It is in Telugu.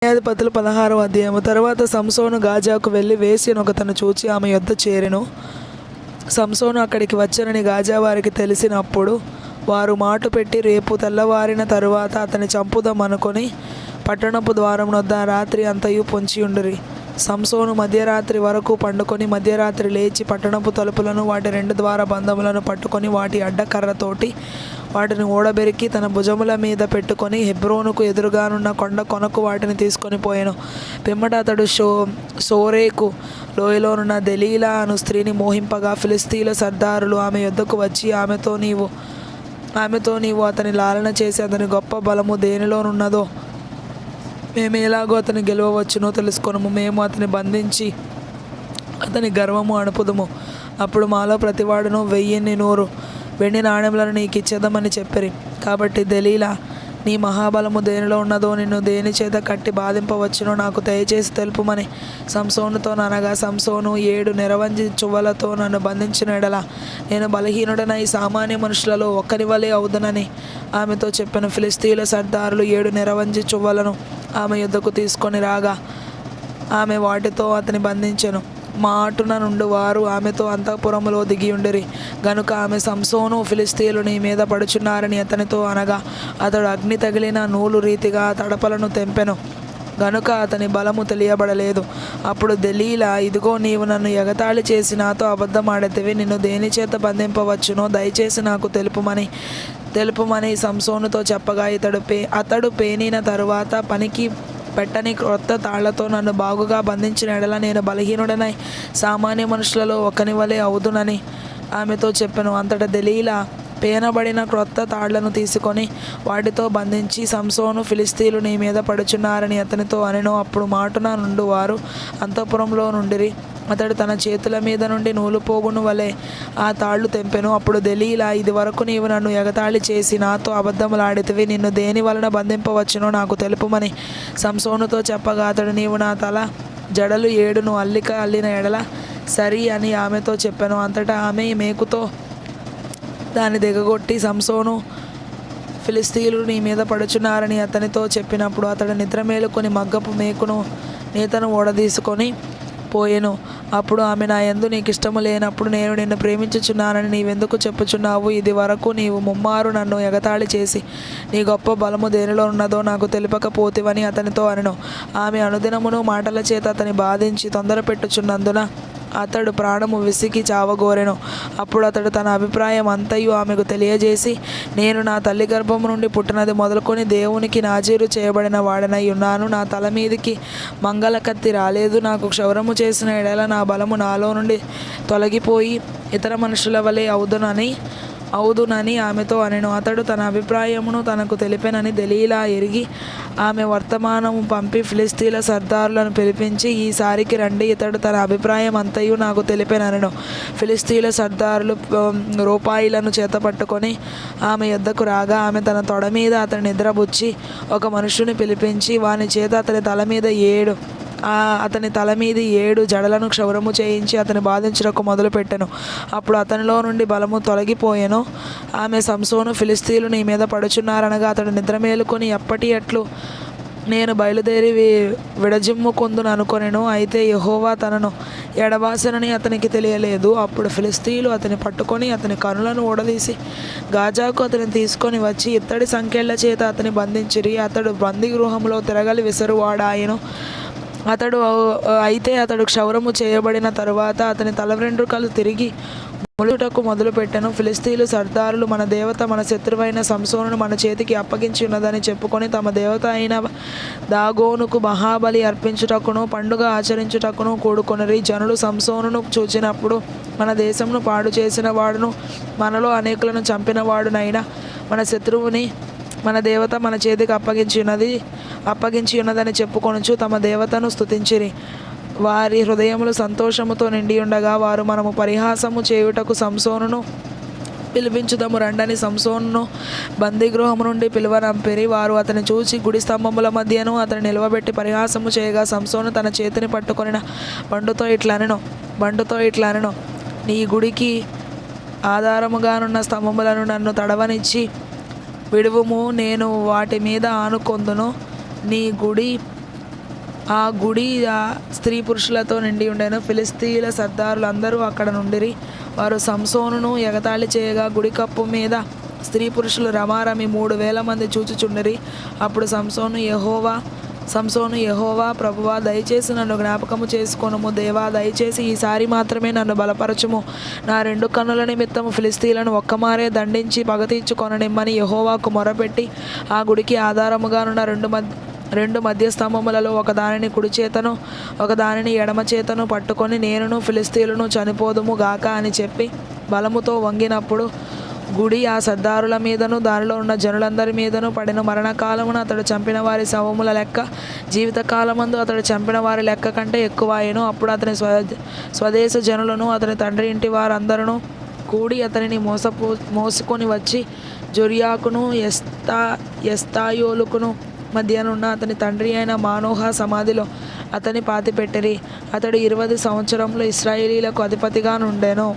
న్యాయాధిపతులు 16వ అధ్యాయము. తరువాత సంసోను గాజాకు వెళ్ళి వేశ్యను ఒకతను చూచి ఆమె యొద్ద చేరెను. సంసోను అక్కడికి వచ్చనని గాజా వారికి తెలిసినప్పుడు వారు మాటు పెట్టి రేపు తెల్లవారిన తరువాత అతని చంపుదామనుకొని పట్టణపు ద్వారమునొద్ద రాత్రి అంతయు పొంచియుండిరి. సంసోను మధ్యరాత్రి వరకు పండుకొని మధ్యరాత్రి లేచి పట్టణపు తలుపులను వాటి 2 ద్వార బంధములను పట్టుకొని వాటి అడ్డకర్రతోటి వాటిని ఓడబెరికి తన భుజముల మీద పెట్టుకొని హెబ్రోనుకు ఎదురుగానున్న కొండ కొనకు వాటిని తీసుకొని పోయెను. పిమ్మట అతడు సోరేకు లోయలోనున్న దెలీలా అను స్త్రీని మోహింపగా ఫిలిష్తీయుల సర్దారులు ఆమె యొద్దకు వచ్చి ఆమెతో నీవు అతని లాలన చేసి అతని గొప్ప బలము దేనిలోనున్నదో మేము ఎలాగో అతని గెలవవచ్చునో తెలుసుకొనుము. మేము అతని బంధించి అతని గర్వము అణుపుదుము. అప్పుడు మాలో ప్రతివాడును 1000 వెండి నాణెములను నీకు ఇచ్చేద్దామని చెప్పిరి. కాబట్టి దెలీలా, నీ మహాబలము దేనిలో ఉన్నదో నిన్ను దేని చేత కట్టి బాధింపవచ్చునో నాకు దయచేసి తెలుపుమని సంసోనుతో అనగా, సంసోను 7 నెరవంజి చువ్వలతో నన్ను బంధించిన ఎడల నేను బలహీనుడనై సామాన్య మనుషులలో ఒక్కని వలె అవుదునని ఆమెతో చెప్పాను. ఫిలిష్తీయుల సర్దారులు 7 నెరవంజి చువ్వలను ఆమె యొద్దకు తీసుకొని రాగా ఆమె వాటితో అతని బంధించెను. మాటున నుండి వారు ఆమెతో అంతఃపురములో దిగియుండిరి గనుక ఆమె సంసోను, ఫిలిష్తీయులు నీ మీద పడుచున్నారని అతనితో అనగా అతడు అగ్ని తగిలిన నూలు రీతిగా తడపలను తెంపెను గనుక అతని బలము తెలియబడలేదు. అప్పుడు దెలీలా, ఇదిగో నీవు నన్ను ఎగతాళి చేసి నాతో అబద్ధమాడితివి. నిన్ను దేని చేత బంధింపవచ్చునో దయచేసి నాకు తెలుపుమని సంసోనుతో చెప్పగా అతడు పేనిన తరువాత పనికి పెట్టని క్రొత్త తాళ్లతో నన్ను బాగుగా బంధించిన ఎడల నేను బలహీనుడనై సామాన్య మనుషులలో ఒకని వలె అవుదునని ఆమెతో చెప్పెను. అంతటా దెలీలా పేనబడిన క్రొత్త తాళ్లను తీసుకొని వాటితో బంధించి, సంసోను, ఫిలిష్తీయులు నీ మీద పడుచున్నారని అతనితో అనెను. అప్పుడు మాటున నుండి వారు అంతఃపురంలో నుండిరి. అతడు తన చేతుల మీద నుండి నూలుపోగును వలె ఆ తాళ్ళు తెంపెను. అప్పుడు దెలీలా, ఇది వరకు నీవు నన్ను ఎగతాళి చేసి నాతో అబద్ధములాడితివి. నిన్ను దేని వలన బంధింపవచ్చునో నాకు తెలుపుమని సంసోనుతో చెప్పగా అతడు, నీవు నా తల జడలు 7 అల్లిక అల్లిన ఎడల సరి అని ఆమెతో చెప్పాను. అంతటా ఆమె మేకుతో దాన్ని దిగగొట్టి, సంసోను, ఫిలిష్తీయులు నీ మీద పడుచున్నారని అతనితో చెప్పినప్పుడు అతడు నిద్ర మేలుకొని మగ్గపు మేకును నేతను ఓడదీసుకొని పోయెను. అప్పుడు ఆమె, నా యందు నీకు ఇష్టము లేనప్పుడు నేను నిన్ను ప్రేమించుచున్నానని నీవెందుకు చెప్పుచున్నావు? ఇది వరకు నీవు ముమ్మారు నన్ను ఎగతాళి చేసి నీ గొప్ప బలము దేనిలో ఉన్నదో నాకు తెలిపకపోతివని అతనితో అనెను. ఆమె అనుదినమును మాటల చేత అతని బాధించి తొందర పెట్టుచున్నందున అతడు ప్రాణము విసికి చావగోరెను. అప్పుడు అతడు తన అభిప్రాయం అంతయు ఆమెకు తెలియజేసి, నేను నా తల్లి గర్భము నుండి పుట్టినది మొదలుకొని దేవునికి నాజీరు చేయబడిన వాడనై ఉన్నాను. నా తల మీదికి మంగళ కత్తి రాలేదు. నాకు క్షౌరము చేసిన ఎడల నా బలము నాలో నుండి తొలగిపోయి ఇతర మనుషుల వలె అవుదునని ఆమెతో అనెను. అతడు తన అభిప్రాయమును తనకు తెలిపెనని దెలీలా ఎరిగి ఆమె వర్తమానము పంపి ఫిలిష్తీయుల సర్దారులను పిలిపించి, ఈసారికి రండి, ఇతడు తన అభిప్రాయం అంతయు నాకు తెలిపెనెను. ఫిలిష్తీయుల సర్దారులు రూపాయిలను చేతపట్టుకొని ఆమె యొద్దకు రాగా ఆమె తన తొడ మీద అతని నిద్రబుచ్చి ఒక మనుషుని పిలిపించి వాని చేత అతని తల మీద 7 జడలను క్షౌరము చేయించి అతని బాధించుటకు మొదలుపెట్టెను. అప్పుడు అతనిలో నుండి బలము తొలగిపోయెను. ఆమె, సంసోను, ఫిలిష్తీయులు నీ మీద పడుచున్నారనగా అతడు నిద్ర మేలుకొని ఎప్పటి అట్లు నేను బయలుదేరి విడజిమ్ముకొందును అనుకొనెను. అయితే యెహోవా తనను ఎడబాసెనని అతనికి తెలియలేదు. అప్పుడు ఫిలిష్తీయులు అతని పట్టుకొని అతని కనులను ఊడదీసి గాజాకు అతని తీసుకొని వచ్చి ఇత్తడి సంకెళ్ల చేత అతని బంధించిరి. అతడు బందీగృహంలో తిరగలి విసరువాడాయెను. అతడు క్షౌరము చేయబడిన తరువాత అతని తల వెంట్రుకలు తిరిగి మొలుటకు మొదలుపెట్టెను. ఫిలిష్తీయులు సర్దారులు, మన దేవత మన శత్రువైన సంసోనును మన చేతికి అప్పగించి ఉన్నదని చెప్పుకొని తమ దేవత అయిన దాగోనుకు మహాబలి అర్పించుటకును పండుగ ఆచరించుటకును కూడుకొనిరి. జనులు సంసోనును చూచినప్పుడు, మన దేశమును పాడు చేసిన వాడును మనలో అనేకులను చంపిన వాడునైనా మన శత్రువుని మన దేవత మన చేతికి అప్పగించి ఉన్నదని చెప్పుకొనుచు తమ దేవతను స్తుతించిరి. వారి హృదయములు సంతోషముతో నిండి ఉండగా వారు మనము పరిహాసము చేయుటకు సంసోనును పిలిపించుదాము రండని సంసోనును బందీగృహము నుండి పిలువనంపిరి. వారు అతని చూచి గుడి స్తంభముల మధ్యను అతని నిలవబెట్టి పరిహాసము చేయగా సంసోను తన చేతిని పట్టుకొనిన బండుతో ఇట్లనెను, నీ గుడికి ఆధారముగానున్న స్తంభములను నన్ను తడవనిచ్చి విడువుము, నేను వాటి మీద ఆనుకొందును. నీ గుడి ఆ గుడి స్త్రీ పురుషులతో నిండి ఉండెను. ఫిలిష్తీయుల సర్దారులందరూ అక్కడ నుండిరి. వారు సంసోనును ఎగతాళి చేయగా గుడి కప్పు మీద స్త్రీ పురుషులు రమారమి 3,000 మంది చూచుచుండిరి. అప్పుడు సంసోను యెహోవా ప్రభువా, దయచేసి నన్ను జ్ఞాపకము చేసుకొనుము. దేవా, దయచేసి ఈసారి మాత్రమే నన్ను బలపరచుము. నా 2 కన్నుల నిమిత్తము ఫిలిష్తీయులను ఒక్కమారే దండించి పగ తీర్చుకొననిమ్మని యెహోవాకు మొరపెట్టి ఆ గుడికి ఆధారముగానున్న రెండు మధ్య స్తంభములలో ఒకదానిని కుడి చేతను ఒకదానిని ఎడమ చేతను పట్టుకొని నేనును ఫిలిష్తీయులను చనిపోదుము గాక అని చెప్పి బలముతో వంగినప్పుడు గుడి ఆ సర్దారుల మీదను దానిలో ఉన్న జనులందరి మీదను పడిన. మరణకాలమున అతడు చంపిన వారి శవముల లెక్క జీవితకాలమందు అతడు చంపిన వారి లెక్క కంటే ఎక్కువాయెను. అప్పుడు అతని స్వదేశ జనులను అతని తండ్రి ఇంటి వారందరూ కూడి అతనిని మోసుకొని వచ్చి జొర్యాకును ఎస్తాయోలుకును మధ్యనున్న అతని తండ్రి అయిన మానోహ సమాధిలో అతని పాతిపెట్టిరి. అతడు 20 సంవత్సరములు ఇశ్రాయేలీలకు అధిపతిగా నుండెను.